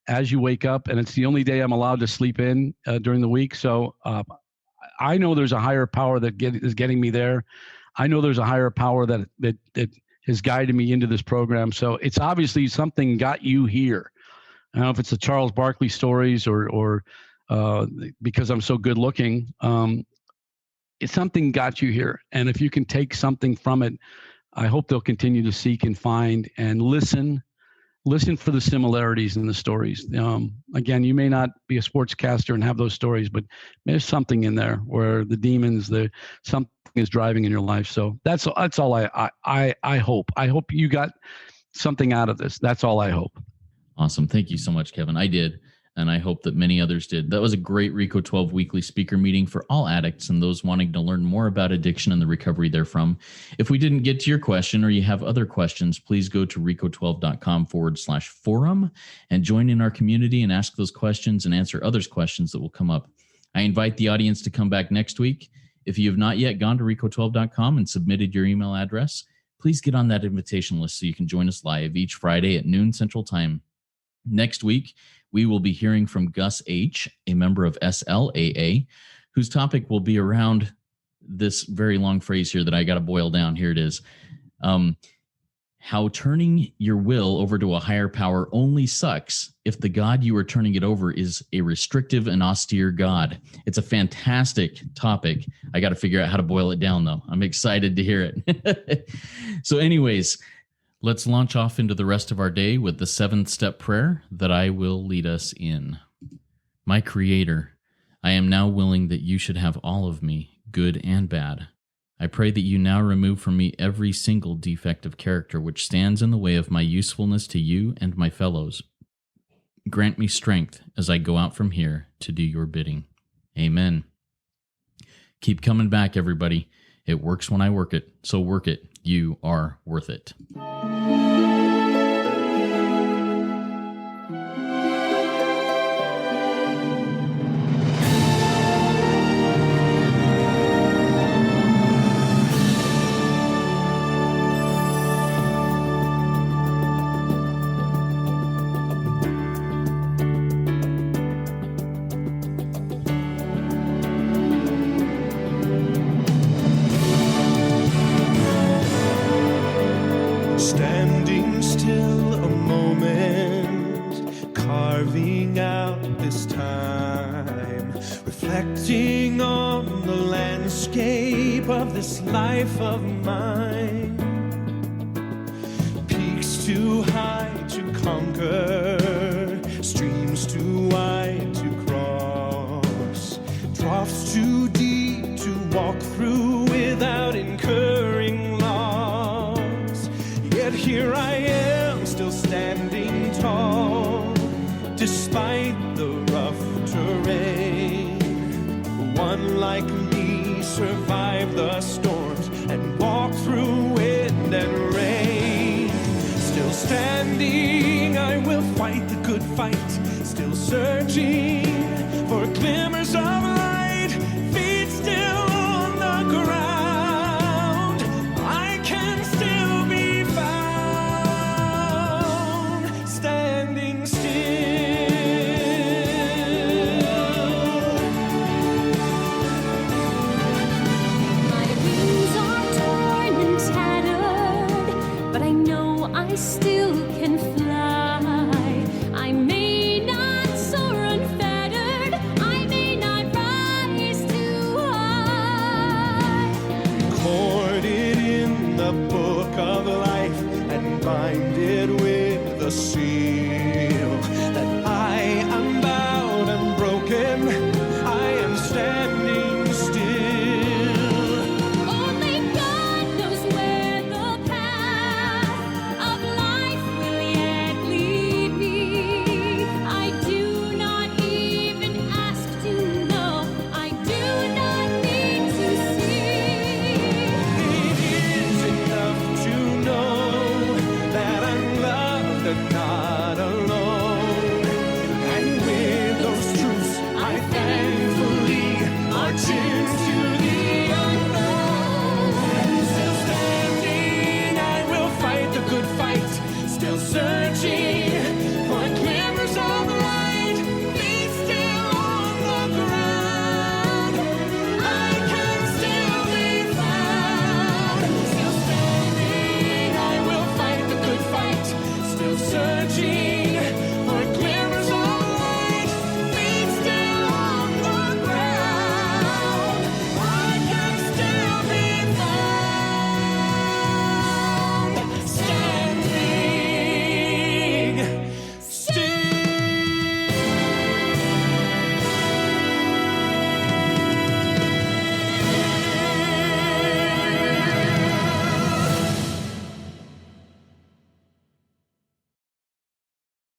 as you wake up, and it's the only day I'm allowed to sleep in during the week. So I know there's a higher power that is getting me there. I know there's a higher power that has guided me into this program. So it's obviously something got you here. I don't know if it's the Charles Barkley stories or because I'm so good looking. It's something got you here. And if you can take something from it, I hope they'll continue to seek and find and listen for the similarities in the stories. Again, you may not be a sportscaster and have those stories, but there's something in there where the demons, something is driving in your life. So that's all I hope. I hope you got something out of this. That's all I hope. Awesome. Thank you so much, Kevin. I did. And I hope that many others did. That was a great RECO12 weekly speaker meeting for all addicts and those wanting to learn more about addiction and the recovery therefrom. If we didn't get to your question or you have other questions, please go to RECO12.com/forum and join in our community and ask those questions and answer others' questions that will come up. I invite the audience to come back next week. If you have not yet gone to RECO12.com and submitted your email address, please get on that invitation list so you can join us live each Friday at noon Central Time. Next week, we will be hearing from Gus H., a member of SLAA, whose topic will be around this very long phrase here that I got to boil down. Here it is. How turning your will over to a higher power only sucks if the God you are turning it over is a restrictive and austere God. It's a fantastic topic. I got to figure out how to boil it down, though. I'm excited to hear it. So anyways, let's launch off into the rest of our day with the 7-step prayer that I will lead us in. My Creator, I am now willing that you should have all of me, good and bad. I pray that you now remove from me every single defect of character which stands in the way of my usefulness to you and my fellows. Grant me strength as I go out from here to do your bidding. Amen. Keep coming back, everybody. It works when I work it, so work it. You are worth it. escape of this life of mine. Peaks too high to conquer, streams too wide to cross, troughs too deep to walk through without incurring loss. Yet here I am, still standing tall, despite the rough terrain. One like me survived the storms and walked through wind and rain. Still standing, I will fight the good fight. Still searching for glimmers of light. Feet still on the ground, I can still be found. Standing still. I still can fly. I may not soar unfettered. I may not rise too high. Recorded in the book of life and binded with the seal